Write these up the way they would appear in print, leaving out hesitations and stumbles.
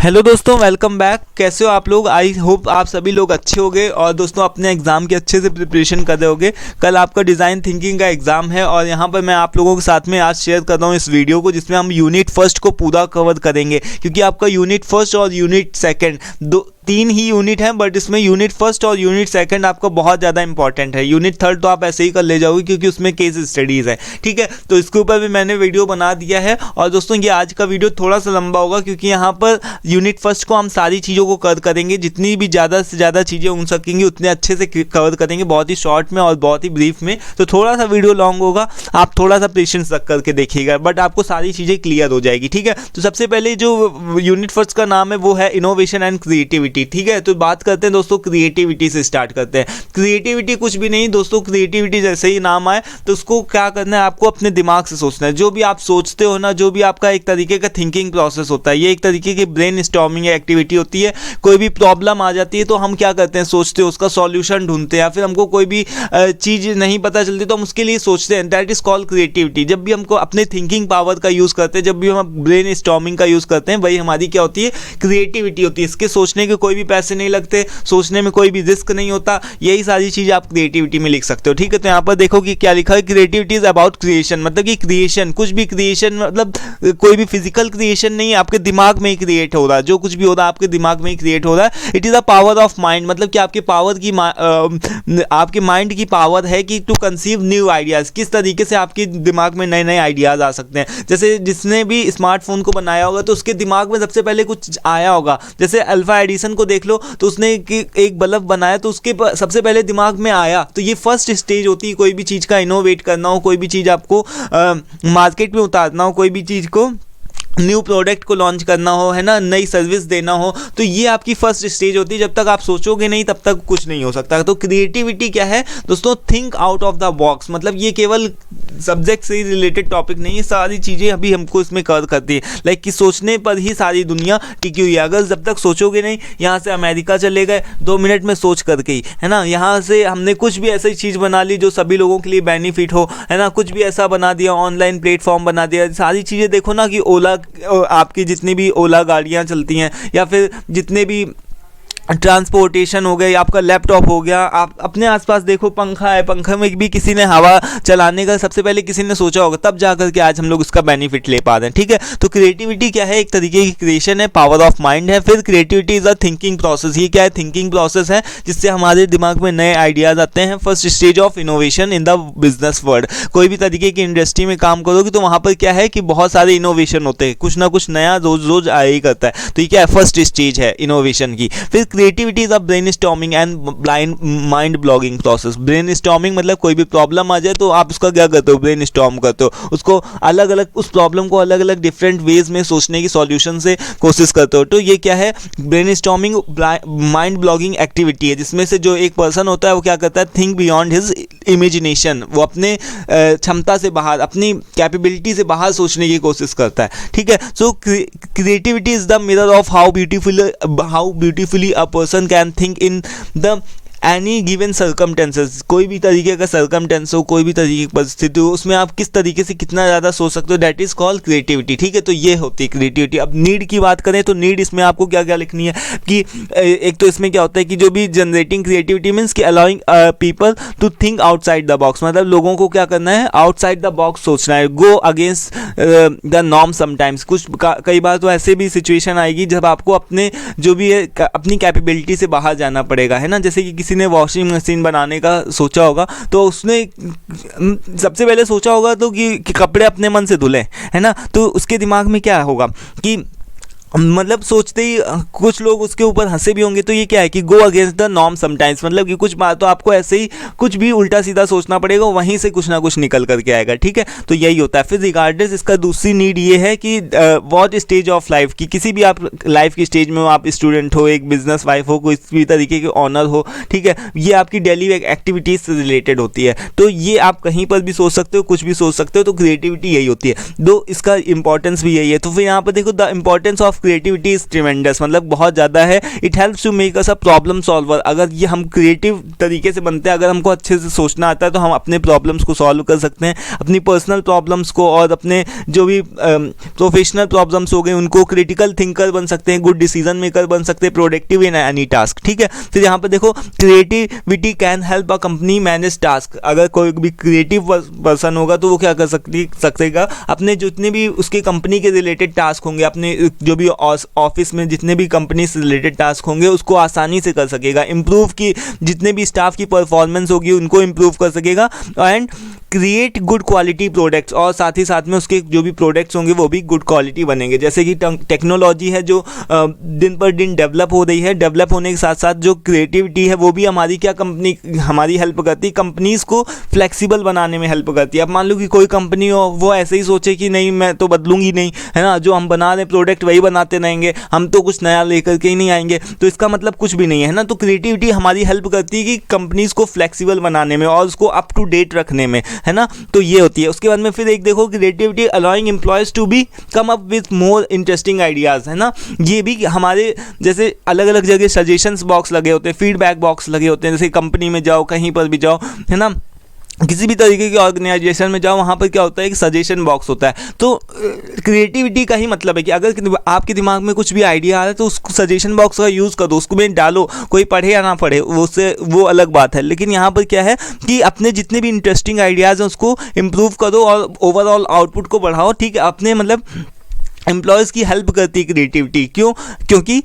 Hello दोस्तों, welcome back. कैसे हो आप लोग? आई होप आप सभी लोग अच्छे होंगे और दोस्तों अपने एग्ज़ाम की अच्छे से प्रिपरेशन कर रहे होगे। कल आपका डिज़ाइन थिंकिंग का एग्ज़ाम है और यहाँ पर मैं आप लोगों के साथ में आज शेयर कर रहा हूँ इस वीडियो को, जिसमें हम यूनिट फर्स्ट को पूरा कवर करेंगे, क्योंकि आपका यूनिट फर्स्ट और यूनिट सेकंड तीन ही यूनिट हैं, बट इसमें यूनिट फर्स्ट और यूनिट सेकंड आपका बहुत ज़्यादा इंपॉर्टेंट है। यूनिट थर्ड तो आप ऐसे ही कर ले जाओगे क्योंकि उसमें केस स्टडीज़ है, ठीक है। तो इसके ऊपर भी मैंने वीडियो बना दिया है। और दोस्तों ये आज का वीडियो थोड़ा सा लंबा होगा क्योंकि यहाँ पर यूनिट फर्स्ट को हम सारी चीज़ों को कवर करेंगे, जितनी भी ज़्यादा से ज़्यादा चीज़ें हो सकेंगी उतने अच्छे से कवर करेंगे, बहुत ही शॉर्ट में और बहुत ही ब्रीफ में। तो थोड़ा सा वीडियो लॉन्ग होगा, आप थोड़ा सा पेशेंस रख करके देखिएगा, बट आपको सारी चीज़ें क्लियर हो जाएगी, ठीक है। तो सबसे पहले जो यूनिट फर्स्ट का नाम है वो है इनोवेशन एंड क्रिएटिविटी, ठीक है। तो बात करते हैं दोस्तों क्रिएटिविटी से स्टार्ट करते हैं। क्रिएटिविटी कुछ भी नहीं दोस्तों, क्रिएटिविटी जैसे ही नाम आए तो उसको क्या करना है, आपको अपने दिमाग से सोचना है। जो भी आप सोचते हो ना, जो भी आपका एक तरीके का थिंकिंग प्रोसेस होता है, ये एक तरीके की ब्रेन स्टॉर्मिंग एक्टिविटी होती है। कोई भी प्रॉब्लम आ जाती है तो हम क्या करते हैं, सोचते हैं, उसका सॉल्यूशन ढूंढते हैं, या फिर हमको कोई भी चीज़ नहीं पता चलती तो हम उसके लिए सोचते हैं। That is called creativity. जब भी हमको अपने थिंकिंग पावर का यूज़ करते हैं, जब भी हम ब्रेन स्टॉर्मिंग का यूज़ करते हैं, वही हमारी क्या होती है, क्रिएटिविटी होती है। इसके सोचने के कोई भी पैसे नहीं लगते, सोचने में कोई भी रिस्क नहीं होता। यही सारी चीज़ आप क्रिएटिविटी में लिख सकते हो, ठीक है। तो यहाँ पर देखो कि क्या लिखा है, क्रिएटिविटी इज अबाउट क्रिएशन। मतलब कि क्रिएशन, कुछ भी क्रिएशन, मतलब कोई भी फिजिकल क्रिएशन नहीं, आपके दिमाग में ही क्रिएट हो रहा है। जो कुछ भी हो रहा है आपके दिमाग में ही क्रिएट हो रहा है। It is a power of mind. मतलब कि आपके पावर की आपके माइंड की पावर है कि टू कंसीव न्यू आइडियाज़। किस तरीके से आपके दिमाग में नए नए आइडियाज़ आ सकते हैं। जैसे जिसने भी स्मार्टफोन को बनाया होगा तो उसके दिमाग में सबसे पहले कुछ आया होगा। जैसे अल्फा एडिसन को देख लो, तो उसने एक बल्ब बनाया तो उसके सबसे पहले दिमाग में आया। तो ये फर्स्ट स्टेज होती है, कोई भी चीज़ का इनोवेट करना हो, कोई भी चीज़ आपको मार्केट में उतारना हो, कोई भी चीज़ को न्यू प्रोडक्ट को लॉन्च करना हो, है ना, नई सर्विस देना हो, तो ये आपकी फर्स्ट स्टेज होती है। जब तक आप सोचोगे नहीं तब तक कुछ नहीं हो सकता। तो क्रिएटिविटी क्या है दोस्तों, think out of the box. मतलब ये केवल सब्जेक्ट से ही रिलेटेड टॉपिक नहीं है, सारी चीज़ें अभी हमको इसमें कवर करती है। लाइक कि सोचने पर ही सारी दुनिया टिकी हुई है। अगर जब तक सोचोगे नहीं, यहाँ से अमेरिका चले गए 2 मिनट में सोच करके ही, है ना, यहाँ से हमने कुछ भी ऐसी चीज़ बना ली जो सभी लोगों के लिए बेनिफिट हो, है ना, कुछ भी ऐसा बना दिया, ऑनलाइन प्लेटफॉर्म बना दिया। सारी चीज़ें देखो ना कि ओला, आपकी जितनी भी ओला गाड़ियाँ चलती हैं, या फिर जितने भी ट्रांसपोर्टेशन हो गया, आपका लैपटॉप हो गया, आप अपने आसपास देखो, पंखा है, पंखा में भी किसी ने हवा चलाने का सबसे पहले किसी ने सोचा होगा, तब जाकर के आज हम लोग उसका बेनिफिट ले पा रहे हैं, ठीक है। तो क्रिएटिविटी क्या है, एक तरीके की क्रिएशन है, पावर ऑफ माइंड है। फिर creativity is a thinking process. ये क्या है, थिंकिंग प्रोसेस है जिससे हमारे दिमाग में नए आइडियाज़ आते हैं। First stage of innovation in the business world. कोई भी तरीके की इंडस्ट्री में काम करोगे तो वहाँ पर क्या है कि बहुत सारे इनोवेशन होते हैं, कुछ ना कुछ नया रोज रोज आया ही करता है। तो ये क्या है, फर्स्ट स्टेज है इनोवेशन की। फिर creativity is a brainstorming and blind mind blogging process. Brainstorming मतलब कोई भी प्रॉब्लम आ जाए तो आप उसका क्या करते हो, ब्रेनस्टॉर्म करते हो, उसको अलग अलग, उस प्रॉब्लम को अलग अलग डिफरेंट वेज में सोचने की सॉल्यूशन से कोशिश करते हो। तो ये क्या है, ब्रेनस्टॉर्मिंग माइंड ब्लॉगिंग एक्टिविटी है, जिसमें से जो एक पर्सन होता है वो क्या करता है, थिंक बियॉन्ड हिज इमेजिनेशन। वो अपने क्षमता से बाहर, अपनी कैपेबिलिटी से बाहर सोचने की कोशिश करता है, ठीक है। सो creativity is the mirror of how beautifully a person can think in the any given circumstances. कोई भी तरीके का सर्कमटेंस हो, कोई भी तरीके की परिस्थिति हो, उसमें आप किस तरीके से कितना ज़्यादा सोच सकते हो, दैट इज़ कॉल्ड क्रिएटिविटी, ठीक है। तो ये होती है क्रिएटिविटी। अब नीड की बात करें तो नीड इसमें आपको क्या क्या लिखनी है कि एक तो इसमें क्या होता है कि जो भी जनरेटिंग क्रिएटिविटी मीन्स कि allowing people to think outside the box. मतलब लोगों को क्या करना है, आउटसाइड द बॉक्स सोचना है। Go against the norm sometimes. कुछ कई बार तो ऐसे भी सिचुएशन आएगी जब आपको अपने जो भी है अपनी कैपेबिलिटी से बाहर जाना पड़ेगा, है ना। जैसे कि किसी ने वॉशिंग मशीन बनाने का सोचा होगा तो उसने सबसे पहले सोचा होगा तो कि कपड़े अपने मन से धुले, है ना। तो उसके दिमाग में क्या होगा कि मतलब सोचते ही कुछ लोग उसके ऊपर हंसे भी होंगे। तो ये क्या है कि go against the norm sometimes. मतलब कि कुछ बात तो आपको ऐसे ही कुछ भी उल्टा सीधा सोचना पड़ेगा, वहीं से कुछ ना कुछ निकल करके आएगा, ठीक है। तो यही होता है। फिर रिगार्डेस इसका दूसरी नीड ये है कि व्हाट स्टेज ऑफ लाइफ की, किसी भी आप लाइफ की स्टेज में हो, आप स्टूडेंट हो, एक बिजनेस वाइफ हो, कोई भी तरीके के ऑनर हो, ठीक है, ये आपकी डेली एक्टिविटीज़ से रिलेटेड होती है। तो ये आप कहीं पर भी सोच सकते हो, कुछ भी सोच सकते हो। तो क्रिएटिविटी यही होती है। दो इसका इंपॉर्टेंस भी यही है। तो फिर यहाँ पर देखो the importance of creativity is tremendous, मतलब बहुत ज़्यादा है। It helps to make us a problem solver. अगर ये हम क्रिएटिव तरीके से बनते हैं, अगर हमको अच्छे से सोचना आता है तो हम अपने प्रॉब्लम्स को सॉल्व कर सकते हैं, अपनी पर्सनल प्रॉब्लम्स को और अपने जो भी प्रोफेशनल प्रॉब्लम्स हो गए उनको। क्रिटिकल थिंकर बन सकते हैं, गुड डिसीजन मेकर बन सकते हैं, प्रोडक्टिव इन एनी टास्क, ठीक है। फिर यहाँ पर देखो creativity can help a company manage task. अगर कोई भी क्रिएटिव पर्सन होगा तो वो क्या कर सकेगा, अपने जितने भी उसके कंपनी के रिलेटेड टास्क होंगे, अपने जो भी ऑफिस में जितने भी कंपनी से रिलेटेड टास्क होंगे उसको आसानी से कर सकेगा। इम्प्रूव की जितने भी स्टाफ की परफॉर्मेंस होगी उनको इम्प्रूव कर सकेगा and create good quality products, और साथ ही साथ में उसके जो भी प्रोडक्ट्स होंगे वो भी गुड क्वालिटी बनेंगे। जैसे कि टेक्नोलॉजी है जो दिन पर दिन डेवलप हो रही है, डेवलप होने के साथ साथ जो क्रिएटिविटी है वो भी हमारी हमारी हेल्प करती है, कंपनीज़ को फ्लेक्सिबल बनाने में हेल्प करती है। अब मान लो कि कोई कंपनी हो वो ऐसे ही सोचे कि नहीं मैं तो बदलूंगी नहीं, है ना, जो हम बना रहे प्रोडक्ट वही बनाते रहेंगे, हम तो कुछ नया लेकर के ही नहीं आएंगे, तो इसका मतलब कुछ भी नहीं है ना। तो क्रिएटिविटी हमारी हेल्प करती है कि कंपनीज़ को फ्लेक्सिबल बनाने में और उसको अप टू डेट रखने में, है ना, तो ये होती है। उसके बाद में फिर एक देखो creativity allowing employees to be come up with more interesting ideas, है ना। ये भी हमारे जैसे अलग अलग जगह सजेशंस बॉक्स लगे होते हैं, फीडबैक बॉक्स लगे होते हैं, जैसे कंपनी में जाओ, कहीं पर भी जाओ, है ना, किसी भी तरीके की ऑर्गेनाइजेशन में जाओ, वहाँ पर क्या होता है कि सजेशन बॉक्स होता है। तो क्रिएटिविटी का ही मतलब है कि अगर आपके दिमाग में कुछ भी आइडिया आ रहा है तो उसको सजेशन बॉक्स का यूज़ करो, उसको में डालो, कोई पढ़े या ना पढ़े वो अलग बात है। लेकिन यहाँ पर क्या है कि अपने जितने भी इंटरेस्टिंग आइडियाज़ हैं उसको इम्प्रूव करो और ओवरऑल आउटपुट को बढ़ाओ, ठीक है। अपने मतलब एम्प्लॉयज़ की हेल्प करती है क्रिएटिविटी, क्योंकि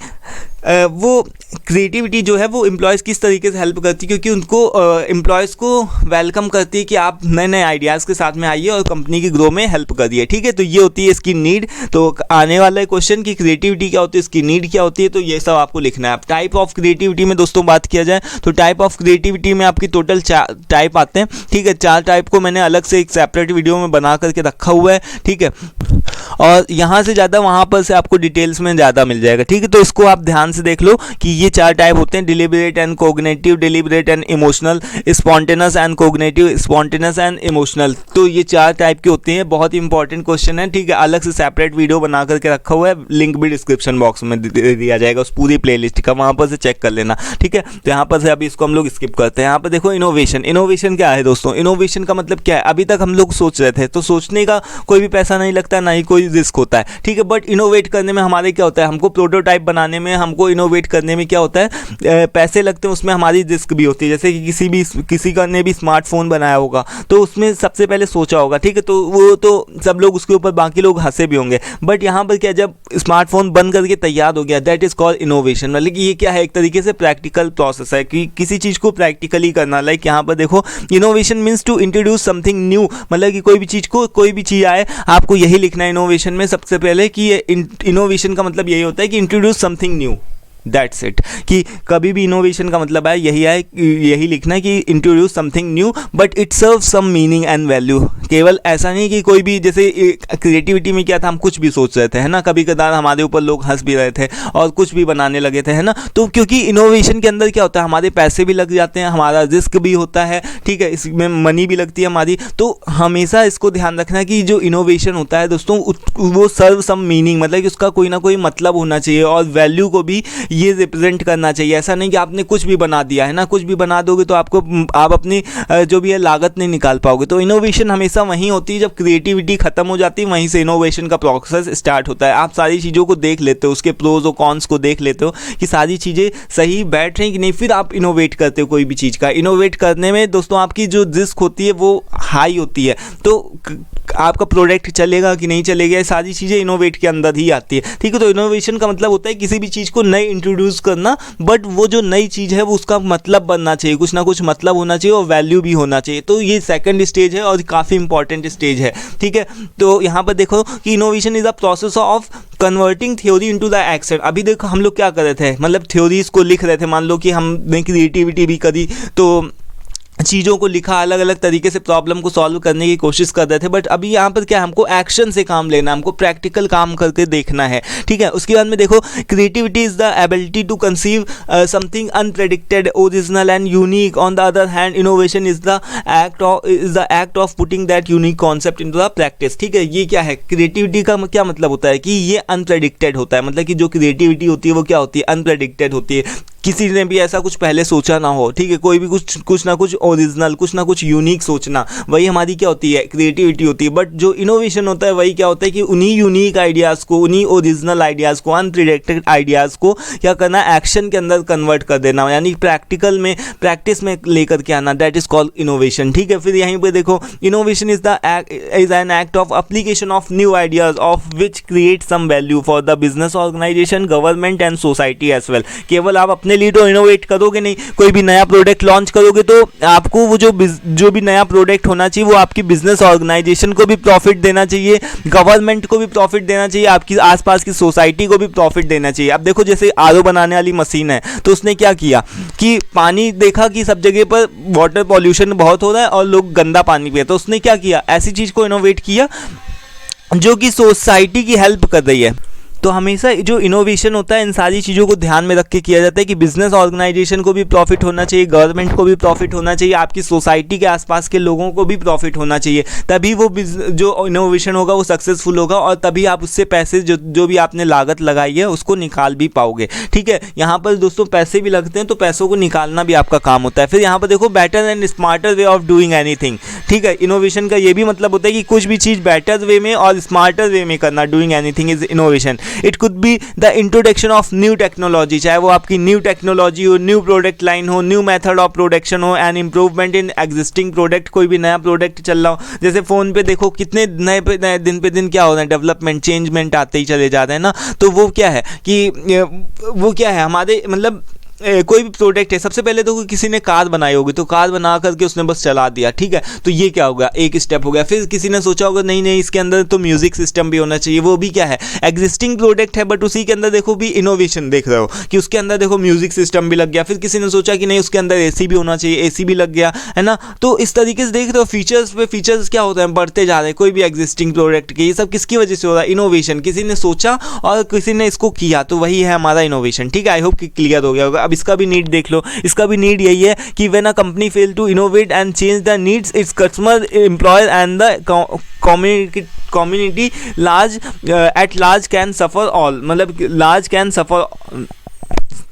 वो क्रिएटिविटी जो है वो एम्प्लॉयज़ किस तरीके से हेल्प करती है, क्योंकि उनको एम्प्लॉयज़ को वेलकम करती है कि आप नए नए आइडियाज़ के साथ में आइए और कंपनी की ग्रो में हेल्प करिए, ठीक है। तो ये होती है इसकी नीड। तो आने वाला है क्वेश्चन कि क्रिएटिविटी क्या होती है, इसकी नीड क्या होती है, तो ये सब आपको लिखना है। अब टाइप ऑफ क्रिएटिविटी में दोस्तों बात किया जाए तो टाइप ऑफ क्रिएटिविटी में आपकी टोटल 4 टाइप आते हैं, ठीक है। 4 टाइप को मैंने अलग से एक सेपरेट वीडियो में बना करके रखा हुआ है, ठीक है, और यहाँ से ज़्यादा वहाँ पर से आपको डिटेल्स में ज़्यादा मिल जाएगा, ठीक है। तो इसको आप ध्यान से देख लो कि ये 4 टाइप होते हैं, deliberate and cognitive, deliberate and emotional, spontaneous and cognitive, spontaneous and emotional. तो ये 4 टाइप के होते हैं। बहुत ही इंपॉर्टेंट क्वेश्चन है, ठीक है। अलग से सेपरेट वीडियो बना करके रखा हुआ है, लिंक भी डिस्क्रिप्शन बॉक्स में दे दिया जाएगा उस पूरी प्लेलिस्ट का, वहाँ पर से चेक कर लेना, ठीक है। तो यहाँ पर से अभी इसको हम लोग स्किप करते हैं। यहाँ पर देखो इनोवेशन। इनोवेशन क्या है दोस्तों? इनोवेशन का मतलब क्या है? अभी तक हम लोग सोच रहे थे, तो सोचने का कोई भी पैसा नहीं लगता, ना ही कोई रिस्क होता है, ठीक है। बट इनोवेट करने में हमारे क्या होता है, हमको प्रोटोटाइप बनाने में, हमको इनोवेट करने में क्या होता है, पैसे लगते हैं, उसमें हमारी रिस्क भी होती है। जैसे कि किसी का ने भी स्मार्टफोन बनाया होगा तो उसमें सबसे पहले सोचा होगा, ठीक है, तो वो तो सब लोग उसके ऊपर बाकी लोग हंसे भी होंगे। बट यहाँ पर क्या, जब स्मार्टफोन बन करके तैयार हो गया, दैट इज कॉल्ड इनोवेशन। मतलब कि ये क्या है, एक तरीके से प्रैक्टिकल प्रोसेस है कि किसी चीज़ को प्रैक्टिकली करना। लाइक यहाँ पर देखो innovation means to introduce something new, मतलब कि कोई भी चीज़ आए, आपको यही लिखना है इनोवेशन में सबसे पहले कि इनोवेशन का मतलब यही होता है कि introduce something new, that's it. कि कभी भी इनोवेशन का मतलब है यही लिखना है कि introduce something new but it serve some meaning and value. केवल ऐसा नहीं कि कोई भी, जैसे क्रिएटिविटी में क्या था, हम कुछ भी सोच रहे थे, है ना, कभी कदार हमारे ऊपर लोग हंस भी रहे थे और कुछ भी बनाने लगे थे, है ना। तो क्योंकि इनोवेशन के अंदर क्या होता है, हमारे पैसे भी लग जाते हैं, हमारा रिस्क भी होता है, ठीक है, इसमें मनी भी लगती है हमारी। तो हमेशा इसको ध्यान रखना कि जो इनोवेशन होता है दोस्तों वो सर्व सम मीनिंग, मतलब कि उसका कोई ना कोई मतलब होना चाहिए और वैल्यू को भी ये रिप्रेजेंट करना चाहिए। ऐसा नहीं कि आपने कुछ भी बना दिया, है ना, कुछ भी बना दोगे तो आप अपनी जो भी है लागत नहीं निकाल पाओगे। तो इनोवेशन हमेशा वहीं होती है जब क्रिएटिविटी खत्म हो जाती है, वहीं से इनोवेशन का प्रोसेस स्टार्ट होता है। आप सारी चीज़ों को देख लेते हो, उसके प्रोज और कॉन्स को देख लेते हो कि सारी चीज़ें सही बैठ रही कि नहीं, फिर आप इनोवेट करते हो कोई भी चीज़ का। इनोवेट करने में दोस्तों आपकी जो रिस्क होती है वो हाई होती है, तो आपका प्रोडक्ट चलेगा कि नहीं चलेगा, ये सारी चीज़ें इनोवेट के अंदर ही आती है, ठीक है। तो इनोवेशन का मतलब होता है किसी भी चीज़ को नई इंट्रोड्यूस करना, बट वो जो नई चीज़ है वो उसका मतलब बनना चाहिए, कुछ ना कुछ मतलब होना चाहिए और वैल्यू भी होना चाहिए। तो ये सेकंड स्टेज है और काफ़ी इंपॉर्टेंट स्टेज है, ठीक है। तो यहाँ पर देखो कि innovation is a process of converting theory into the action. अभी देखो हम लोग क्या कर रहे थे, मतलब थ्योरीज को लिख रहे थे, मान लो कि हमने क्रिएटिविटी भी करी तो चीज़ों को लिखा, अलग अलग तरीके से प्रॉब्लम को सॉल्व करने की कोशिश कर रहे थे। बट अभी यहाँ पर क्या, हमको एक्शन से काम लेना, हमको प्रैक्टिकल काम करके देखना है, ठीक है। उसके बाद में देखो, creativity is the ability to conceive something unpredicted, original and unique. On the other hand, innovation is the act of putting that unique concept into the practice, ठीक है। ये क्या है, क्रिएटिविटी का क्या मतलब होता है कि ये अनप्रेडिक्टेड होता है, मतलब कि जो क्रिएटिविटी होती है वो क्या होती है, अनप्रेडिक्टेड होती है। किसी ने भी ऐसा कुछ पहले सोचा ना हो, ठीक है। कोई भी कुछ ना कुछ ओरिजिनल, कुछ ना कुछ यूनिक सोचना, वही हमारी क्या होती है, क्रिएटिविटी होती है। बट जो इनोवेशन होता है वही क्या होता है कि उन्हीं यूनिक आइडियाज़ को, उन्हीं ओरिजिनल आइडियाज़ को, अनप्रेडिक्टेड आइडियाज़ को क्या करना, एक्शन के अंदर कन्वर्ट कर देना, यानी प्रैक्टिकल में, प्रैक्टिस में लेकर के आना, दैट इज कॉल्ड इनोवेशन, ठीक है। फिर यहीं पे देखो, innovation is an act of application of new ideas of which create some value for the business organisation, government and society as well. केवल आप अपने लिए तो इनोवेट करोगे नहीं, कोई भी नया प्रोडक्ट लॉन्च करोगे तो आपको वो जो भी नया प्रोडक्ट होना चाहिए वो आपकी बिजनेस ऑर्गेनाइजेशन को भी प्रॉफिट देना चाहिए, गवर्नमेंट को भी प्रॉफिट देना चाहिए, आपकी आसपास की सोसाइटी को भी प्रॉफिट देना चाहिए। अब देखो, जैसे आरओ बनाने वाली मशीन है, तो उसने क्या किया कि पानी देखा कि सब जगह पर वाटर पॉल्यूशन बहुत हो रहा है और लोग गंदा पानी पिए, तो उसने क्या किया, ऐसी चीज़ को इनोवेट किया जो कि सोसाइटी की हेल्प कर रही है। तो हमेशा जो इनोवेशन होता है इन सारी चीज़ों को ध्यान में रख के किया जाता है कि बिजनेस ऑर्गेनाइजेशन को भी प्रॉफिट होना चाहिए, गवर्नमेंट को भी प्रॉफिट होना चाहिए, आपकी सोसाइटी के आसपास के लोगों को भी प्रॉफिट होना चाहिए, तभी वो जो इनोवेशन होगा वो सक्सेसफुल होगा और तभी आप उससे पैसे जो भी आपने लागत लगाई है उसको निकाल भी पाओगे, ठीक है। यहाँ पर दोस्तों पैसे भी लगते हैं, तो पैसों को निकालना भी आपका काम होता है। फिर यहाँ पर देखो, better and smarter way of doing anything, ठीक है। इनोवेशन का ये भी मतलब होता है कि कुछ भी चीज़ बेटर वे में और स्मार्टर वे में करना, doing anything is innovation. It could be the introduction of new technology, चाहे वो आपकी न्यू टेक्नोलॉजी हो, न्यू प्रोडक्ट लाइन हो, न्यू मेथड ऑफ प्रोडक्शन हो, and improvement in existing product, कोई भी नया प्रोडक्ट चल रहा हो। जैसे फ़ोन पे देखो कितने नए दिन पे दिन क्या हो रहा है, डेवलपमेंट, चेंजमेंट आते ही चले जाते हैं ना। तो वो क्या है कि वो क्या है, हमारे मतलब कोई भी प्रोडक्ट है, सबसे पहले तो किसी ने कार बनाई होगी, तो कार बना करके उसने बस चला दिया, ठीक है। तो ये क्या होगा, एक स्टेप हो गया। फिर किसी ने सोचा होगा नहीं इसके अंदर तो म्यूजिक सिस्टम भी होना चाहिए, वो भी क्या है, एग्जिस्टिंग प्रोडक्ट है, बट उसी के अंदर देखो भी इनोवेशन देख रहे हो कि उसके अंदर देखो म्यूजिक सिस्टम भी लग गया। फिर किसी ने सोचा कि नहीं उसके अंदर एसी भी होना चाहिए, एसी भी लग गया, है ना। तो इस तरीके से देख रहे हो, फीचर्स पे फीचर्स क्या होता है, बढ़ते जा रहे हैं कोई भी एग्जिस्टिंग प्रोडक्ट के। ये सब किसकी वजह से हो रहा है, इनोवेशन, किसी ने सोचा और किसी ने इसको किया, तो वही है हमारा इनोवेशन, ठीक है। आई होप कि क्लियर हो गया होगा। अब इसका भी नीड देख लो, इसका भी नीड यही है कि when a company fail to innovate and change the needs its customer, employer and the community large at large can suffer all, मतलब large can suffer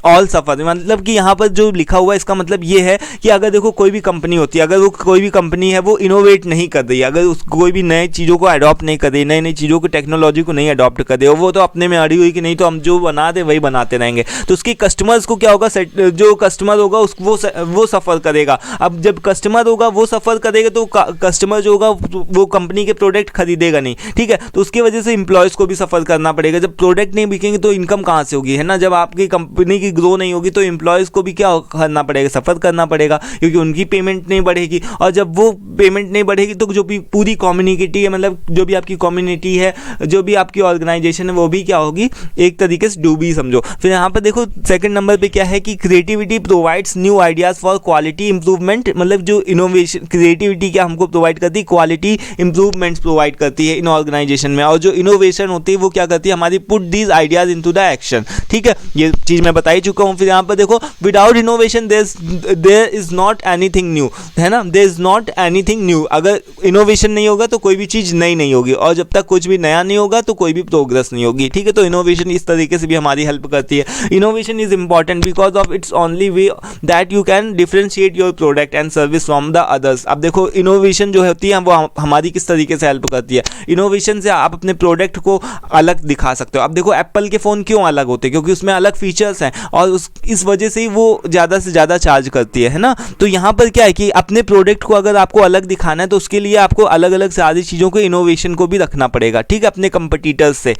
ऑल सफ़र, मतलब कि यहाँ पर जो लिखा हुआ है इसका मतलब ये है कि अगर देखो कोई भी कंपनी होती है, अगर वो कोई भी कंपनी है वो इनोवेट नहीं कर रही है, अगर उस कोई भी नए चीज़ों को अडॉप्ट नहीं कर रही, नई नई चीज़ों को, टेक्नोलॉजी को नहीं अडॉप्ट कर रही, वो तो अपने में अड़ी हुई कि नहीं तो हम जो बना दे वही बनाते रहेंगे, तो उसके कस्टमर्स को क्या होगा, जो कस्टमर होगा वो सफ़र करेगा। अब जब कस्टमर होगा वो सफ़र करेगा तो कस्टमर जो होगा वो कंपनी के प्रोडक्ट खरीदेगा नहीं, ठीक है। तो उसकी वजह से एम्प्लॉयज़ को भी सफ़र करना पड़ेगा। जब प्रोडक्ट नहीं बिकेंगे तो इनकम कहाँ से होगी, है ना। जब आपकी कंपनी की ग्रो नहीं होगी तो एम्प्लॉयज़ को भी क्या करना पड़ेगा, सफ़र करना पड़ेगा, क्योंकि उनकी पेमेंट नहीं बढ़ेगी, और जब वो पेमेंट नहीं बढ़ेगी तो जो भी पूरी कम्युनिटी है, मतलब जो भी आपकी कम्युनिटी है, जो भी आपकी ऑर्गेनाइजेशन है, वो भी क्या होगी, एक तरीके से डूबी समझो। फिर यहाँ पर देखो सेकंड नंबर पे क्या है कि creativity provides new ideas for quality improvement, मतलब जो इनोवेशन, क्रिएटिविटी क्या हमको प्रोवाइड करती है, क्वालिटी इंप्रूवमेंट्स प्रोवाइड करती है इन ऑर्गेनाइजेशन में, और जो इनोवेशन होती है वो क्या करती है, हमारी put these ideas into the action, ठीक है। ये चीज़ मैं बता ही चुका हूँ। फिर यहाँ पर देखो without innovation there is not anything new, है ना, there is not anything new. अगर इनोवेशन नहीं होगा तो कोई भी चीज़ नई नहीं होगी, और जब तक कुछ भी नया नहीं होगा तो कोई भी प्रोग्रेस नहीं होगी, ठीक है। तो इनोवेशन इस तरीके से भी हमारी हेल्प करती है। Innovation is important because of its only way that you can differentiate your product and service from the others. अब देखो इनोवेशन जो होती है वो हमारी किस तरीके से हेल्प करती है, इनोवेशन से आप अपने प्रोडक्ट को अलग दिखा सकते हो। अब देखो एप्पल के फ़ोन क्यों अलग होते हैं, क्योंकि उसमें अलग फीचर्स हैं और इस वजह से ही वो ज़्यादा से ज़्यादा चार्ज करती है ना। तो यहाँ पर क्या है कि अपने प्रोडक्ट को अगर आपको अलग दिखाना है तो उसके लिए आपको अलग अलग सारी चीज़ों को, इनोवेशन को भी रखना पड़ेगा, ठीक है, अपने कंपटीटर्स से।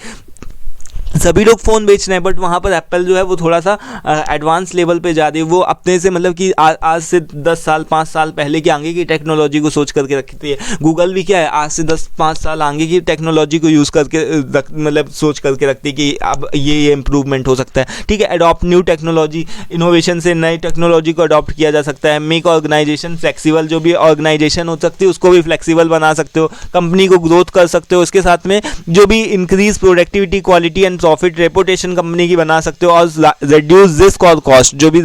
सभी लोग फ़ोन बेच रहे हैं, बट वहाँ पर एप्पल जो है वो थोड़ा सा एडवांस लेवल पे जा रही है। वो अपने से मतलब कि आज से 10 साल 5 साल पहले की आगे की टेक्नोलॉजी को सोच करके रखती है। गूगल भी क्या है, आज से 10-5 साल आगे की टेक्नोलॉजी को यूज़ करके मतलब सोच करके रखती है कि अब ये इम्प्रूवमेंट हो सकता है। ठीक है, अडॉप्ट न्यू टेक्नोलॉजी, इनोवेशन से नई टेक्नोलॉजी को अडॉप्ट किया जा सकता है। मेक ऑर्गेनाइजेशन फ्लेक्सिबल, जो भी ऑर्गेनाइजेशन हो सकती है उसको भी फ्लेक्सिबल बना सकते हो, कंपनी को ग्रोथ कर सकते हो। इसके साथ में जो भी increase productivity, quality and profit, reputation company की बना सकते हो, और रिड्यूस रिस्क और कॉस्ट, जो भी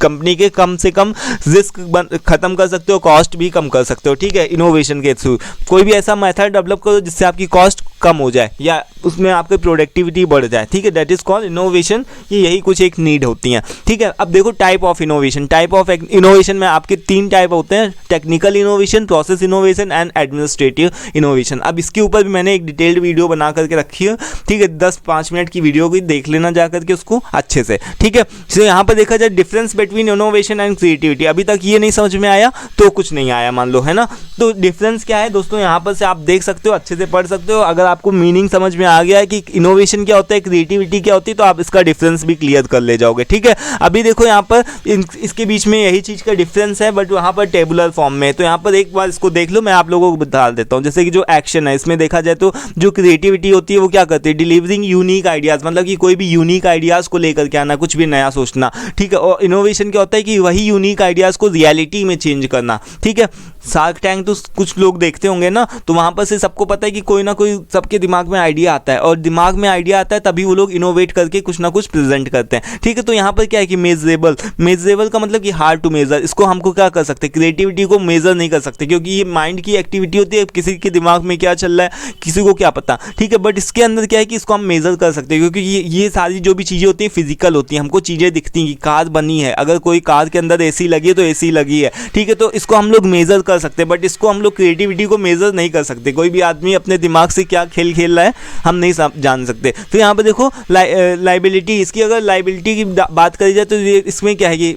कंपनी के कम से कम रिस्क खत्म कर सकते हो, कॉस्ट भी कम कर सकते हो। ठीक है, इनोवेशन के थ्रू कोई भी ऐसा मेथड डेवलप करो जिससे आपकी कॉस्ट कम हो जाए या उसमें आपकी प्रोडक्टिविटी बढ़ जाए। ठीक है, दैट इज कॉल्ड इनोवेशन। ये यही कुछ एक नीड होती हैं। ठीक है, अब देखो type of innovation. Type of innovation में आपके 3 टाइप होते हैं, technical innovation, process innovation and administrative innovation. अब इसके ऊपर भी मैंने एक डिटेल्ड वीडियो बना करके रखी है। ठीक है, 10-5 मिनट की वीडियो को देख लेना जा करके उसको अच्छे से। ठीक है, तो यहाँ पर देखा जाए difference between innovation and creativity. अभी तक ये नहीं समझ में आया तो कुछ नहीं आया मान लो, है ना। तो डिफरेंस क्या है दोस्तों, यहाँ पर से आप देख सकते हो, अच्छे से पढ़ सकते हो। अगर आपको मीनिंग समझ में आ गया है कि इनोवेशन क्या होता है, क्रिएटिविटी क्या होती है, तो आप इसका डिफरेंस भी क्लियर कर ले जाओगे। ठीक है, अभी देखो यहाँ पर इसके बीच में यही चीज़ का डिफरेंस है, बट वहाँ पर टेबुलर फॉर्म में। तो यहाँ पर एक बार इसको देख लो, मैं आप लोगों को बता देता हूँ। जैसे कि जो एक्शन है इसमें देखा जाए तो जो क्रिएटिविटी होती है वो क्या करती है, डिलीवरिंग यूनिक आइडियाज़, मतलब कि कोई भी यूनिक आइडियाज़ को लेकर के आना, कुछ भी नया सोचना। ठीक है, और इनोवेशन क्या होता है कि वही यूनिक आइडियाज़ को रियलिटी में चेंज करना। ठीक है, शार्क टैंक तो कुछ लोग देखते होंगे ना, तो वहाँ पर से सबको पता है कि कोई ना कोई सबके दिमाग में आइडिया आता है, और दिमाग में आइडिया आता है तभी वो लोग इनोवेट करके कुछ ना कुछ प्रेजेंट करते हैं। ठीक है, तो यहाँ पर क्या है कि मेजरेबल, मेजरेबल का मतलब कि हार्ड टू मेजर। इसको हमको क्या कर सकते हैं, क्रिएटिविटी को मेजर नहीं कर सकते, क्योंकि ये माइंड की एक्टिविटी होती है, किसी के दिमाग में क्या चल रहा है किसी को क्या पता। ठीक है, बट इसके अंदर क्या है कि इसको हम मेजर कर सकते हैं, क्योंकि ये सारी जो भी चीज़ें होती हैं फिजिकल होती हैं, हमको चीज़ें दिखती हैं कि कार बनी है, अगर कोई कार के अंदर एसी लगी है तो एसी लगी है। ठीक है, तो इसको हम लोग मेजर कर सकते हैं, बट इसको हम लोग क्रिएटिविटी को मेजर नहीं कर सकते। कोई भी आदमी अपने दिमाग से क्या खेल खेल रहा है हम नहीं जान सकते। फिर यहाँ पर देखो लाइबिलिटी, इसकी अगर लाइबिलिटी की बात करी जाए तो इसमें क्या है कि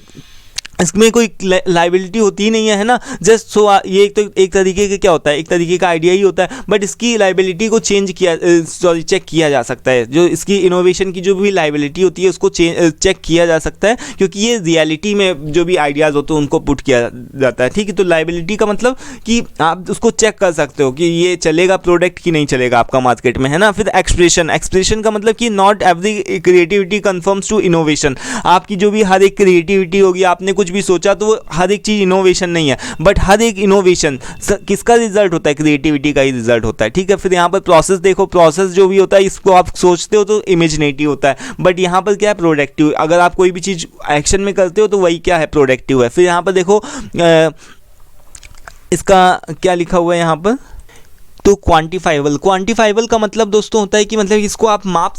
इसमें कोई लाइबिलिटी होती ही नहीं है ना, जस्ट सो ये एक तरीके का क्या होता है, एक तरीके का आइडिया ही होता है, बट इसकी लाइबिलिटी को चेक किया जा सकता है। जो इसकी इनोवेशन की जो भी लाइबिलिटी होती है उसको चेक किया जा सकता है, क्योंकि ये रियलिटी में जो भी आइडियाज़ होते हैं उनको पुट किया जाता है। ठीक है, तो लाइबिलिटी का मतलब कि आप उसको चेक कर सकते हो कि ये चलेगा प्रोडक्ट कि नहीं चलेगा आपका मार्केट में, है ना। फिर एक्सप्रेशन, एक्सप्रेशन का मतलब कि not every creativity confirms to innovation. आपकी जो भी हर एक क्रिएटिविटी होगी, आपने कुछ भी सोचा तो वो हर एक चीज़ इनोवेशन नहीं है, बट हर एक इनोवेशन किसका रिजल्ट होता है, क्रिएटिविटी का ही रिजल्ट होता है। ठीक है, फिर यहाँ पर प्रोसेस देखो, प्रोसेस जो भी होता है इसको आप सोचते हो तो इमेजिनेटिव होता है, बट यहाँ पर क्या है प्रोडक्टिव। अगर आप कोई भी चीज़ एक्शन में करते हो तो वही क्या है, प्रोडक्टिव है। फिर यहाँ पर देखो इसका क्या लिखा हुआ है यहाँ पर, तो क्वांटिफाइबल, क्वांटिफाइबल का मतलब दोस्तों होता है कि मतलब इसको आप माप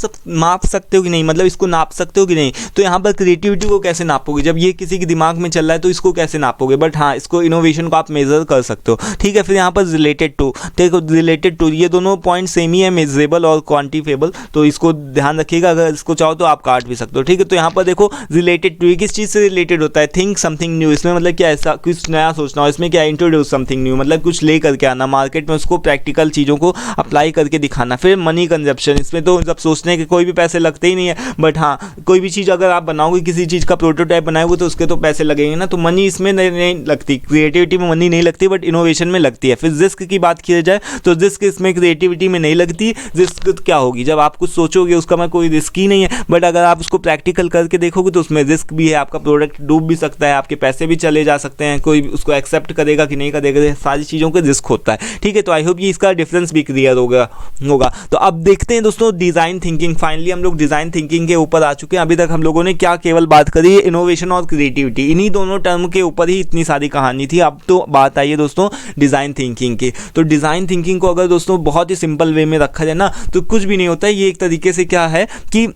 सकते हो कि नहीं, मतलब इसको नाप सकते हो कि नहीं। तो यहाँ पर क्रिएटिविटी को कैसे नापोगे, जब ये किसी के दिमाग में चल रहा है तो इसको कैसे नापोगे, बट हाँ इसको इनोवेशन को आप मेजर कर सकते हो। ठीक है, फिर यहाँ पर रिलेटेड टू, देखो रिलेटेड टू, ये दोनों पॉइंट सेम ही है, मेजरेबल और क्वांटिफेबल, तो इसको ध्यान रखिएगा। अगर इसको चाहो तो आप काट भी सकते हो। ठीक है, तो यहाँ पर देखो रिलेटेड टू, किस चीज़ से रिलेटेड होता है, थिंक समथिंग न्यू। इसमें मतलब क्या ऐसा कुछ नया सोचना हो, इसमें क्या इंट्रोड्यूस समथिंग न्यू, मतलब कुछ ले करके आना मार्केट में, उसको प्रैक्टिकल चीज़ों को अप्लाई करके दिखाना। फिर मनी कंजप्शन, इसमें तो जब सोचने के कोई भी पैसे लगते ही नहीं है, बट हाँ कोई भी चीज़ अगर आप बनाओगे, किसी चीज़ का प्रोटोटाइप बनाओगे तो उसके तो पैसे लगेंगे ना, तो मनी इसमें नहीं लगती, क्रिएटिविटी में मनी नहीं लगती बट इनोवेशन में लगती है। फिर रिस्क की बात की जाए तो रिस्क इसमें क्रिएटिविटी में नहीं लगती। रिस्क क्या होगी, जब आप कुछ सोचोगे उसका में कोई रिस्क ही नहीं है, बट अगर आप उसको प्रैक्टिकल करके देखोगे तो उसमें रिस्क भी है, आपका प्रोडक्ट डूब भी सकता है, आपके पैसे भी चले जा सकते हैं, कोई उसको एक्सेप्ट करेगा कि नहीं करेगा, सारी चीज़ों का रिस्क होता है। ठीक है, तो आई होप ये इसका डिफरेंस भी क्लियर होगा। तो अब देखते हैं दोस्तों डिज़ाइन थिंकिंग। फाइनली हम लोग डिज़ाइन थिंकिंग के ऊपर आ चुके हैं। अभी तक हम लोगों ने क्या केवल बात करी है इनोवेशन और क्रिएटिविटी, इन्हीं दोनों टर्म के ऊपर ही इतनी सारी कहानी थी। अब तो बात आई है दोस्तों डिज़ाइन थिंकिंग की। तो डिज़ाइन थिंकिंग को अगर दोस्तों बहुत ही सिंपल वे में रखा जाए ना तो कुछ भी नहीं होता है। ये एक तरीके से क्या है कि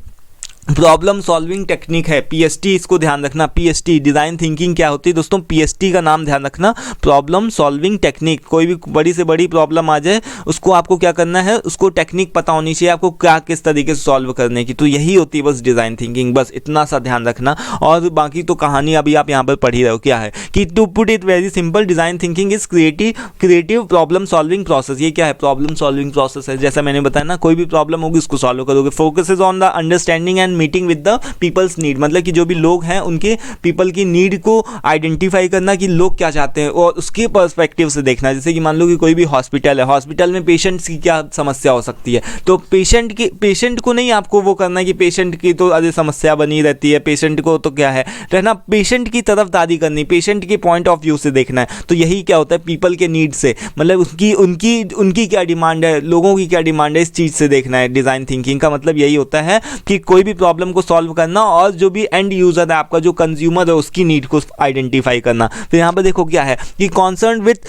प्रॉब्लम सॉल्विंग टेक्निक है, पीएसटी, इसको ध्यान रखना। पीएसटी डिज़ाइन थिंकिंग क्या होती है दोस्तों, पीएसटी का नाम ध्यान रखना, प्रॉब्लम सॉल्विंग टेक्निक। कोई भी बड़ी से बड़ी प्रॉब्लम आ जाए उसको आपको क्या करना है, उसको टेक्निक पता होनी चाहिए आपको क्या किस तरीके से सॉल्व करने की। तो यही होती है बस डिज़ाइन थिंकिंग, बस इतना सा ध्यान रखना। और बाकी तो कहानी अभी आप यहाँ पर पढ़ ही रहे हो, क्या है कि to put it very simple, design thinking is creative problem solving process. ये क्या है, प्रॉब्लम सॉल्विंग प्रोसेस है। जैसा मैंने बताया ना, कोई भी प्रॉब्लम होगी उसको सॉल्व करोगे। Focuses on the understanding and meeting with the people's need, मतलब कि जो भी लोग हैं उनके पीपल की नीड को आइडेंटिफाई करना कि लोग क्या चाहते हैं और उसके पर्सपेक्टिव से देखना। जैसे कि मान लो कि कोई भी हॉस्पिटल है, हॉस्पिटल में पेशेंट्स की क्या समस्या हो सकती है, तो पेशेंट को नहीं आपको वो करना है कि पेशेंट की तो अरे समस्या बनी रहती है, पेशेंट को तो क्या है रहना, पेशेंट की तरफदारी करनी, पेशेंट के पॉइंट ऑफ व्यू से देखना है। तो यही क्या होता है, पीपल के नीड से, मतलब उनकी क्या डिमांड है, लोगों की क्या डिमांड है, इस चीज़ से देखना है। डिज़ाइन थिंकिंग का मतलब यही होता है कि कोई भी प्रॉब्लम को सॉल्व करना और जो भी एंड यूज़र है आपका, जो कंज्यूमर है, उसकी नीड को आइडेंटिफाई करना। फिर यहाँ पर देखो क्या है कि concern with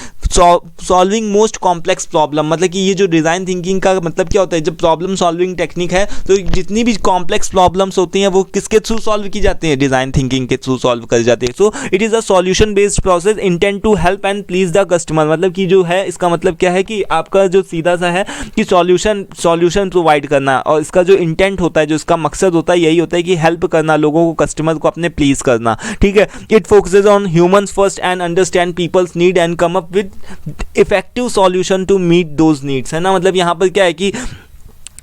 solving most complex problem, मतलब कि ये जो डिज़ाइन थिंकिंग का मतलब क्या होता है, जब प्रॉब्लम सॉल्विंग टेक्निक है तो जितनी भी कॉम्प्लेक्स प्रॉब्लम्स होती हैं वो किसके थ्रू सॉल्व की जाती हैं, डिज़ाइन थिंकिंग के थ्रू सॉल्व कर जाती है। So it is a solution based process intent to help and please the customer, मतलब कि जो है इसका मतलब क्या है कि आपका जो सीधा सा है कि सॉल्यूशन प्रोवाइड करना, और इसका जो इंटेंट होता है, जो इसका मकसद होता है, यही होता है कि हेल्प करना, लोगों को, कस्टमर को अपने प्लीज करना। ठीक है, it focuses on humans first and understand people's need and come up with effective solution to meet those needs, है ना। मतलब यहाँ पर क्या है कि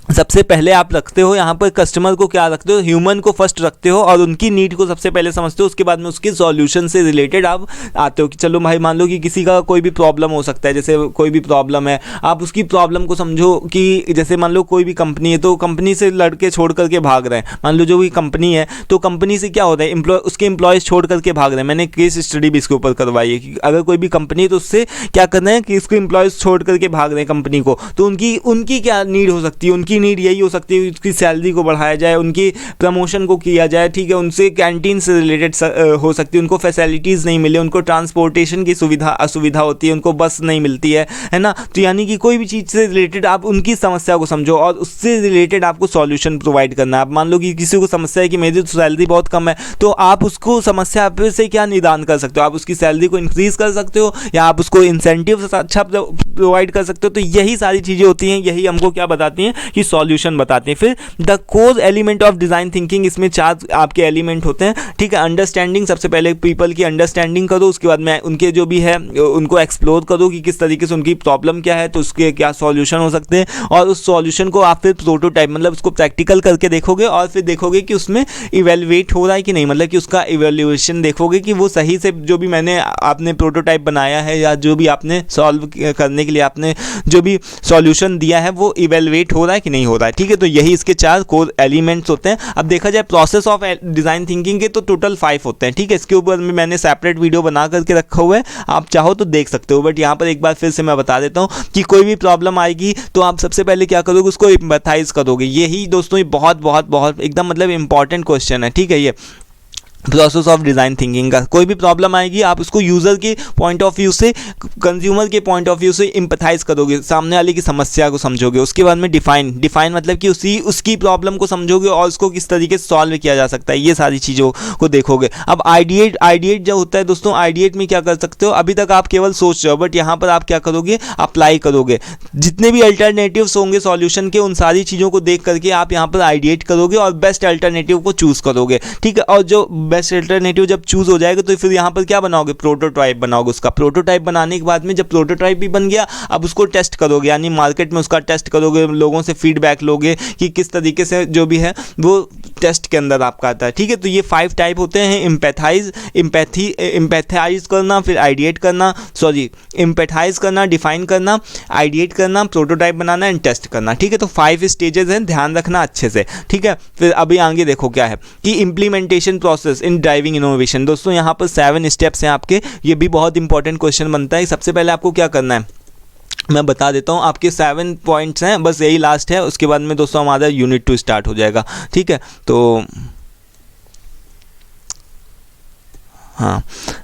सबसे पहले आप रखते हो यहाँ पर कस्टमर को, क्या रखते हो, ह्यूमन को फर्स्ट रखते हो और उनकी नीड को सबसे पहले समझते हो, उसके बाद में उसके सॉल्यूशन से रिलेटेड आप आते हो कि चलो भाई मान लो कि किसी का कोई भी प्रॉब्लम हो सकता है, जैसे कोई भी प्रॉब्लम है, आप उसकी प्रॉब्लम को समझो कि जैसे मान लो कोई भी कंपनी है तो कंपनी से लड़के छोड़ करके भाग रहे हैं, मान लो जो भी कंपनी है तो कंपनी से क्या होता है, उसके एम्प्लॉयज़ छोड़ करके भाग रहे हैं। मैंने केस स्टडी भी इसके ऊपर करवाई है कि अगर कोई भी कंपनी है तो उससे क्या करना है कि इसको एम्प्लॉयज़ छोड़ करके भाग रहे हैं कंपनी को, तो उनकी क्या नीड हो सकती है, उनकी नीड यही हो सकती है उसकी सैलरी को बढ़ाया जाए, उनकी प्रमोशन को किया जाए। ठीक है, उनसे कैंटीन से रिलेटेड हो सकती है, उनको फैसिलिटीज़ नहीं मिले, उनको ट्रांसपोर्टेशन की असुविधा होती है, उनको बस नहीं मिलती है ना। तो यानी कि कोई भी चीज़ से रिलेटेड आप उनकी समस्या को समझो और उससे रिलेटेड आपको सॉल्यूशन प्रोवाइड करना है। आप मान लो कि किसी को समस्या है कि मेरी तो सैलरी बहुत कम है, तो आप उसको समस्या से क्या निदान कर सकते हो, आप उसकी सैलरी को इंक्रीज़ कर सकते हो या आप उसको इंसेंटिव अच्छा प्रोवाइड कर सकते हो। तो यही सारी चीज़ें होती हैं, यही हमको क्या बताती हैं कि सॉल्यूशन बताते हैं। फिर the core element of design thinking, इसमें 4 आपके एलिमेंट होते हैं। ठीक है, अंडरस्टैंडिंग, सबसे पहले पीपल की अंडरस्टैंडिंग करो, उसके बाद में उनके जो भी है उनको एक्सप्लोर करो कि किस तरीके से उनकी प्रॉब्लम क्या है, तो उसके क्या सॉल्यूशन हो सकते हैं, और उस सॉल्यूशन को आप फिर प्रोटोटाइप, मतलब उसको प्रैक्टिकल करके देखोगे और फिर देखोगे कि उसमें इवेलुएट हो रहा है कि नहीं, मतलब कि उसका इवेल्युएशन देखोगे कि वो सही से जो भी आपने प्रोटोटाइप बनाया है या जो भी आपने सॉल्व करने के लिए आपने जो भी सॉल्यूशन दिया है वो इवेलुएट हो रहा है कि नहीं हो रहा है। ठीक है, तो यही इसके 4 कोर एलिमेंट्स होते हैं। अब देखा जाए प्रोसेस ऑफ डिज़ाइन थिंकिंग के तो टोटल 5 होते हैं। ठीक है, इसके ऊपर मैंने सेपरेट वीडियो बना करके रखा हुआ है, आप चाहो तो देख सकते हो, बट यहाँ पर एक बार फिर से मैं बता देता हूँ कि कोई भी प्रॉब्लम आएगी तो आप सबसे पहले क्या करोगे, उसको एम्पैथाइज करोगे। यही दोस्तों ये बहुत बहुत बहुत एकदम मतलब इंपॉर्टेंट क्वेश्चन है। ठीक है, ये प्रोसेस ऑफ डिज़ाइन थिंकिंग का, कोई भी प्रॉब्लम आएगी आप उसको यूज़र के पॉइंट ऑफ व्यू से, कंज्यूमर के पॉइंट ऑफ व्यू से एम्पैथाइज करोगे, सामने वाले की समस्या को समझोगे। उसके बाद में डिफाइन मतलब कि उसकी प्रॉब्लम को समझोगे और उसको किस तरीके से सॉल्व किया जा सकता है, ये सारी चीज़ों को देखोगे। अब आइडिएट जो होता है दोस्तों, आइडिएट में क्या कर सकते हो, अभी तक आप केवल सोच रहे हो, बट यहाँ पर आप क्या करोगे, अप्लाई करोगे। जितने भी अल्टरनेटिव्स होंगे सॉल्यूशन के, उन सारी चीज़ों को देख करके आप यहाँ पर आइडिएट करोगे और बेस्ट अल्टरनेटिव को चूज़ करोगे। ठीक है, और जो बेस्ट अल्टरनेटिव जब चूज हो जाएगा तो फिर यहाँ पर क्या बनाओगे, प्रोटोटाइप बनाओगे। उसका प्रोटोटाइप बनाने के बाद में जब प्रोटोटाइप भी बन गया, अब उसको टेस्ट करोगे, यानी मार्केट में उसका टेस्ट करोगे, लोगों से फीडबैक लोगे कि किस तरीके से जो भी है वो टेस्ट के अंदर आपका आता है। ठीक है, तो ये 5 टाइप होते हैं, एम्पैथाइज करना, फिर आइडिएट करना, एम्पैथाइज करना, डिफाइन करना, आइडिएट करना, प्रोटोटाइप बनाना एंड टेस्ट करना। ठीक है, तो 5 स्टेजेस हैं, ध्यान रखना अच्छे से। ठीक है, फिर अभी आगे देखो क्या है कि implementation process in driving innovation. दोस्तों यहाँ पर 7 स्टेप्स हैं आपके, ये भी बहुत इंपॉर्टेंट क्वेश्चन बनता है। सबसे पहले आपको क्या करना है मैं बता देता हूँ, आपके 7 पॉइंट्स हैं, बस यही लास्ट है, उसके बाद में दोस्तों हमारा यूनिट 2 स्टार्ट हो जाएगा। ठीक है, तो हाँ,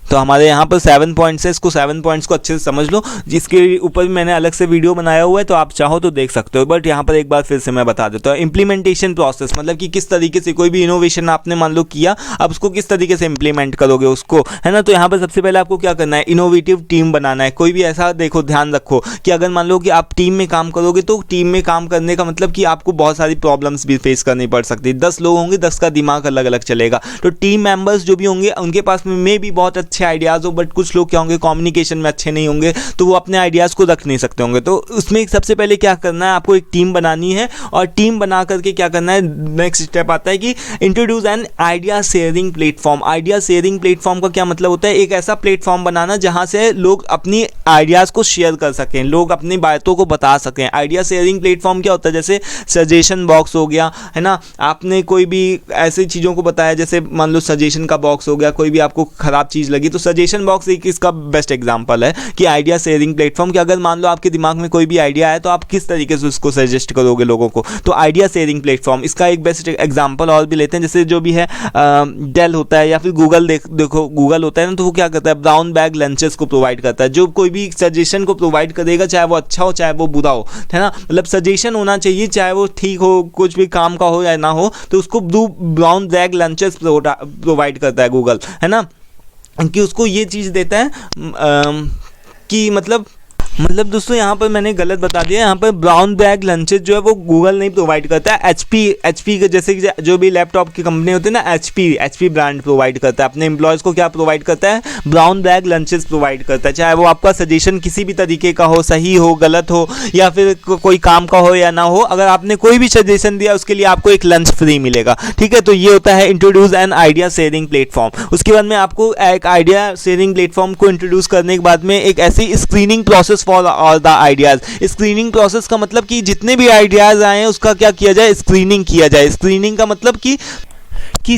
तो तो हमारे यहाँ पर 7 पॉइंट्स है, इसको 7 पॉइंट्स को अच्छे से समझ लो, जिसके ऊपर भी मैंने अलग से वीडियो बनाया हुआ है, तो आप चाहो तो देख सकते हो। बट यहाँ पर एक बार फिर से मैं बता देता हूँ। इम्प्लीमेंटेशन प्रोसेस मतलब कि किस तरीके से कोई भी इनोवेशन आपने मान लो किया, अब उसको किस तरीके से इंप्लीमेंट करोगे उसको, है ना। तो यहाँ पर सबसे पहले आपको क्या करना है, इनोवेटिव टीम बनाना है। कोई भी ऐसा देखो, ध्यान रखो कि अगर मान लो कि आप टीम में काम करोगे तो टीम में काम करने का मतलब कि आपको बहुत सारी प्रॉब्लम्स भी फेस करनी पड़ सकती है। 10 लोग होंगे, 10 का दिमाग अलग अलग चलेगा। तो टीम मेंबर्स जो भी होंगे उनके पास में भी बहुत अच्छे आइडियाज़ हो, बट कुछ लोग क्या होंगे, कम्युनिकेशन में अच्छे नहीं होंगे, तो वो अपने आइडियाज़ को रख नहीं सकते होंगे। तो उसमें सबसे पहले क्या करना है, आपको एक टीम बनानी है, और टीम बना करके क्या करना है, नेक्स्ट स्टेप आता है कि introduce an idea sharing platform. Idea sharing platform का क्या मतलब होता है, एक ऐसा प्लेटफॉर्म बनाना जहां से लोग अपनी आइडियाज़ को शेयर कर सकें, लोग अपनी बातों को बता सकें। आइडिया शेयरिंग प्लेटफॉर्म क्या होता है, जैसे सजेशन बॉक्स हो गया, है ना। आपने कोई भी ऐसी चीज़ों को बताया, जैसे मान लो सजेशन का बॉक्स हो गया, कोई भी आपको ख़राब चीज़ लगी तो सजेशन बॉक्स एक इसका बेस्ट एग्जांपल है कि आइडिया शेयरिंग प्लेटफॉर्म कि अगर मान लो आपके दिमाग में कोई भी आइडिया है तो आप किस तरीके से उसको सजेस्ट करोगे लोगों को। तो आइडिया शेयरिंग प्लेटफॉर्म इसका एक बेस्ट एग्जांपल और भी लेते हैं, जैसे जो भी है डेल होता है या फिर गूगल, देखो गूगल होता है ना, तो वो क्या करता है, ब्राउन बैग लंचेस को प्रोवाइड करता है। जो कोई भी सजेशन को प्रोवाइड करेगा, चाहे वो अच्छा हो चाहे वो बुरा हो, है ना, मतलब सजेशन होना चाहिए, चाहे वो ठीक हो, कुछ भी काम का हो या ना हो, तो उसको ब्राउन बैग लंचेस प्रोवाइड करता है गूगल, है ना, कि उसको ये चीज़ देता है कि मतलब दोस्तों यहाँ पर मैंने गलत बता दिया। यहाँ पर ब्राउन बैग लंचेस जो है वो गूगल नहीं प्रोवाइड करता है, एचपी के जैसे जो भी लैपटॉप की कंपनी होती है ना, एचपी ब्रांड प्रोवाइड करता है अपने एम्प्लॉयज़ को। क्या प्रोवाइड करता है, ब्राउन बैग लंचेस प्रोवाइड करता है। चाहे वो आपका सजेशन किसी भी तरीके का हो, सही हो गलत हो या फिर कोई काम का हो या ना हो, अगर आपने कोई भी सजेशन दिया उसके लिए आपको एक लंच फ्री मिलेगा। ठीक है, तो ये होता है introduce an idea sharing platform. उसके बाद में आपको एक आइडिया शेयरिंग प्लेटफॉर्म को इंट्रोड्यूस करने के बाद में एक ऐसी screening process for all the ideas. Screening process का मतलब कि जितने भी आइडियाज आए हैं उसका क्या किया जाए, स्क्रीनिंग किया जाए। स्क्रीनिंग का मतलब कि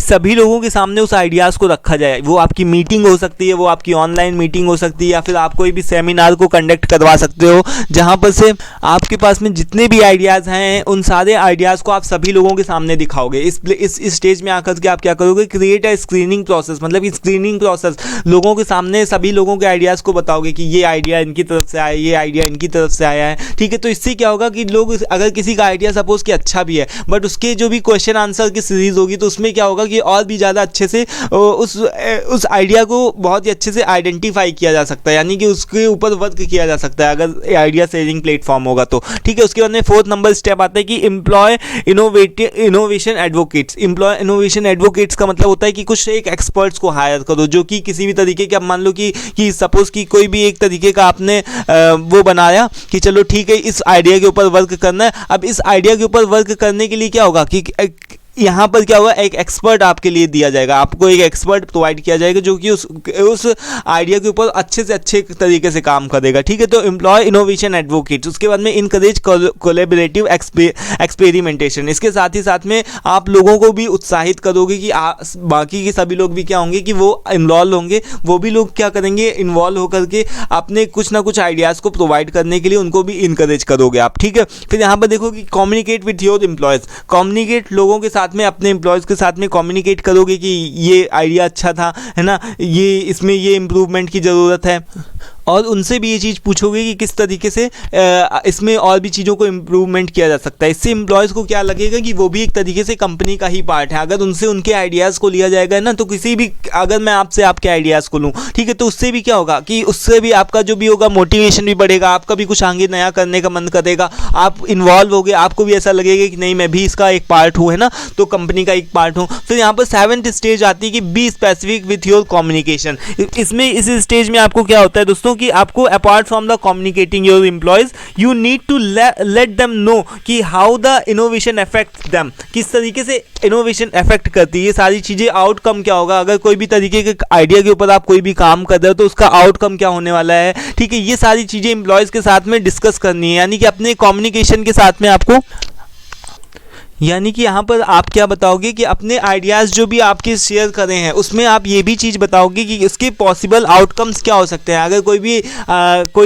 सभी लोगों के सामने उस आइडियाज़ को रखा जाए। वो आपकी मीटिंग हो सकती है, वो आपकी ऑनलाइन मीटिंग हो सकती है, या फिर आप कोई भी सेमिनार को कंडक्ट करवा सकते हो जहां पर से आपके पास में जितने भी आइडियाज़ हैं उन सारे आइडियाज़ को आप सभी लोगों के सामने दिखाओगे। इस स्टेज में आकर के आप क्या करोगे, क्रिएट अ स्क्रीनिंग प्रोसेस, मतलब स्क्रीनिंग प्रोसेस, लोगों के सामने सभी लोगों के आइडियाज़ को बताओगे कि ये आइडिया इनकी तरफ से आया, ये आइडिया इनकी तरफ से आया है। ठीक है, तो इससे क्या होगा कि लोग, अगर किसी का आइडिया सपोज कि अच्छा भी है, बट उसके जो भी क्वेश्चन आंसर की सीरीज होगी तो उसमें क्या होगा कि और भी ज़्यादा अच्छे से उस आइडिया को बहुत ही अच्छे से आइडेंटिफाई किया जा सकता है, यानी कि उसके ऊपर वर्क किया जा सकता है अगर आइडिया शेयरिंग प्लेटफॉर्म होगा तो। ठीक है, उसके बाद में 4th नंबर स्टेप आता है कि employ innovation advocates. Employ innovation advocates का मतलब होता है कि कुछ एक एक्सपर्ट्स को हायर करो जो कि किसी भी तरीके के, अब मान लो कि सपोज कि कोई भी एक तरीके का आपने वो बनाया कि चलो ठीक है इस आइडिया के ऊपर वर्क करना है। अब इस आइडिया के ऊपर वर्क करने के लिए क्या होगा कि यहाँ पर क्या होगा, एक एक्सपर्ट आपके लिए दिया जाएगा, आपको एक एक्सपर्ट प्रोवाइड किया जाएगा जो कि उस आइडिया के ऊपर अच्छे से अच्छे तरीके से काम करेगा। ठीक है, तो एम्प्लॉय इनोवेशन एडवोकेट्स। उसके बाद में इनकरेज कोलैबोरेटिव एक्सपेरिमेंटेशन। इसके साथ ही साथ में आप लोगों को भी उत्साहित करोगे कि बाकी के सभी लोग भी क्या होंगे कि वो इन्वॉल्व होंगे, वो भी लोग क्या करेंगे, इन्वॉल्व होकर के अपने कुछ ना कुछ आइडियाज़ को प्रोवाइड करने के लिए उनको भी इनकरेज करोगे आप। ठीक है, फिर यहाँ पर देखो कि communicate with your employees. Communicate लोगों के साथ में, अपने एम्प्लॉयज़ के साथ में कम्युनिकेट करोगे कि ये आइडिया अच्छा था, है ना, ये इसमें ये इम्प्रूवमेंट की ज़रूरत है, और उनसे भी ये चीज़ पूछोगे कि किस तरीके से इसमें और भी चीज़ों को इम्प्रूवमेंट किया जा सकता है। इससे एम्प्लॉयज़ को क्या लगेगा कि वो भी एक तरीके से कंपनी का ही पार्ट है। अगर उनसे उनके आइडियाज़ को लिया जाएगा ना, तो किसी भी, अगर मैं आपसे आपके आइडियाज़ को लूँ, ठीक है, तो उससे भी क्या होगा कि उससे भी आपका जो भी होगा मोटिवेशन भी बढ़ेगा, आपका भी कुछ आगे नया करने का मन करेगा, आप इन्वॉल्व हो गए, आपको भी ऐसा लगेगा कि नहीं मैं भी इसका एक पार्ट हूँ, है ना, तो कंपनी का एक पार्ट हूँ। फिर यहाँ पर 7th स्टेज आती है कि be specific with your communication. इसमें इस स्टेज में आपको क्या होता है दोस्तों कि आपको apart from the communicating your employees, you need to let them know कि how the innovation affect them, किस तरीके से इनोवेशन अफेक्ट करती है ये सारी चीज़ें। आउटकम क्या होगा, अगर कोई भी तरीके के आइडिया के ऊपर आप कोई भी काम कर रहे हो तो उसका आउटकम क्या होने वाला है। ठीक है, ये सारी चीज़ें एम्प्लॉयज़ के साथ में डिस्कस करनी है, यानी कि अपने कम्युनिकेशन के साथ में आपको यानी कि यहाँ पर आप क्या बताओगे कि अपने आइडियाज़ जो भी आपके शेयर करें हैं उसमें आप ये भी चीज़ बताओगे कि इसके पॉसिबल आउटकम्स क्या हो सकते हैं। अगर कोई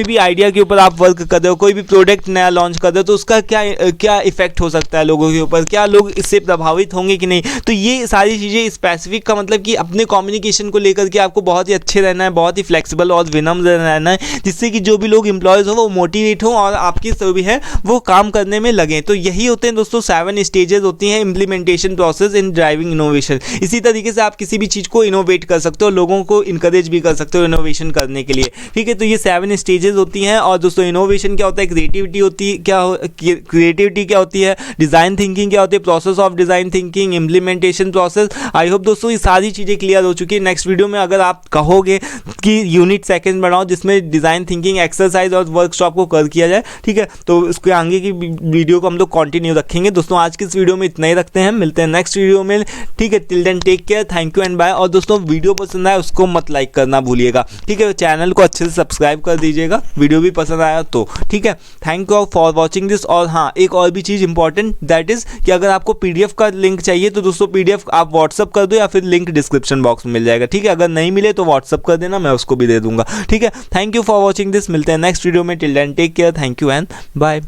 भी आइडिया के ऊपर आप वर्क कर रहे हो, कोई भी प्रोडक्ट नया लॉन्च कर रहे हो, तो उसका क्या इफेक्ट हो सकता है लोगों के ऊपर, क्या लोग इससे प्रभावित होंगे कि नहीं। तो ये सारी चीज़ें स्पेसिफिक का मतलब कि अपने कम्युनिकेशन को लेकर के आपको बहुत ही अच्छे रहना है, बहुत ही फ्लेक्सिबल और विनम्र रहना है, जिससे कि जो भी लोग एम्प्लॉयज़ हो वो मोटिवेट हो और आपकी जो भी है वो काम करने में लगें। तो यही होते हैं दोस्तों 7 स्टेजेस होती हैं implementation process in driving innovation. इसी तरीके से आप किसी भी चीज़ को इनोवेट कर सकते हो, लोगों को इनकरेज भी कर सकते हो इनोवेशन करने के लिए। ठीक है, तो ये 7 स्टेजेस होती हैं। और दोस्तों इनोवेशन क्या होता है, क्रिएटिविटी क्या होती है, डिज़ाइन थिंकिंग क्या होती है, process of design thinking, implementation process. I hope दोस्तों ये सारी चीज़ें क्लियर हो चुकी है। नेक्स्ट वीडियो में अगर आप कहोगे कि यूनिट सेकंड बनाओ जिसमें डिज़ाइन थिंकिंग एक्सरसाइज और वर्कशॉप को कर किया जाए, ठीक है, तो उसके आगे की वीडियो को हम लोग कंटिन्यू रखेंगे। दोस्तों आज की इस वीडियो में इतना ही रखते हैं, मिलते हैं नेक्स्ट वीडियो में। ठीक है, till then take care, thank you and bye. और दोस्तों वीडियो पसंद आए उसको मत लाइक करना भूलिएगा, ठीक है, चैनल को अच्छे से सब्सक्राइब कर दीजिएगा वीडियो भी पसंद आया तो। ठीक है, thank you for watching this. और हाँ, एक और भी चीज़ इंपॉर्टेंट दैट इज़ कि अगर आपको PDF का लिंक चाहिए तो दोस्तों PDF आप व्हाट्सअप कर दो या फिर लिंक डिस्क्रिप्शन बॉक्स में मिल जाएगा। ठीक है, अगर नहीं मिले तो व्हाट्सअप कर देना, मैं उसको भी दे दूंगा। ठीक है, thank you for watching this, मिलते हैं नेक्स्ट वीडियो में। Till then take care, thank you and bye.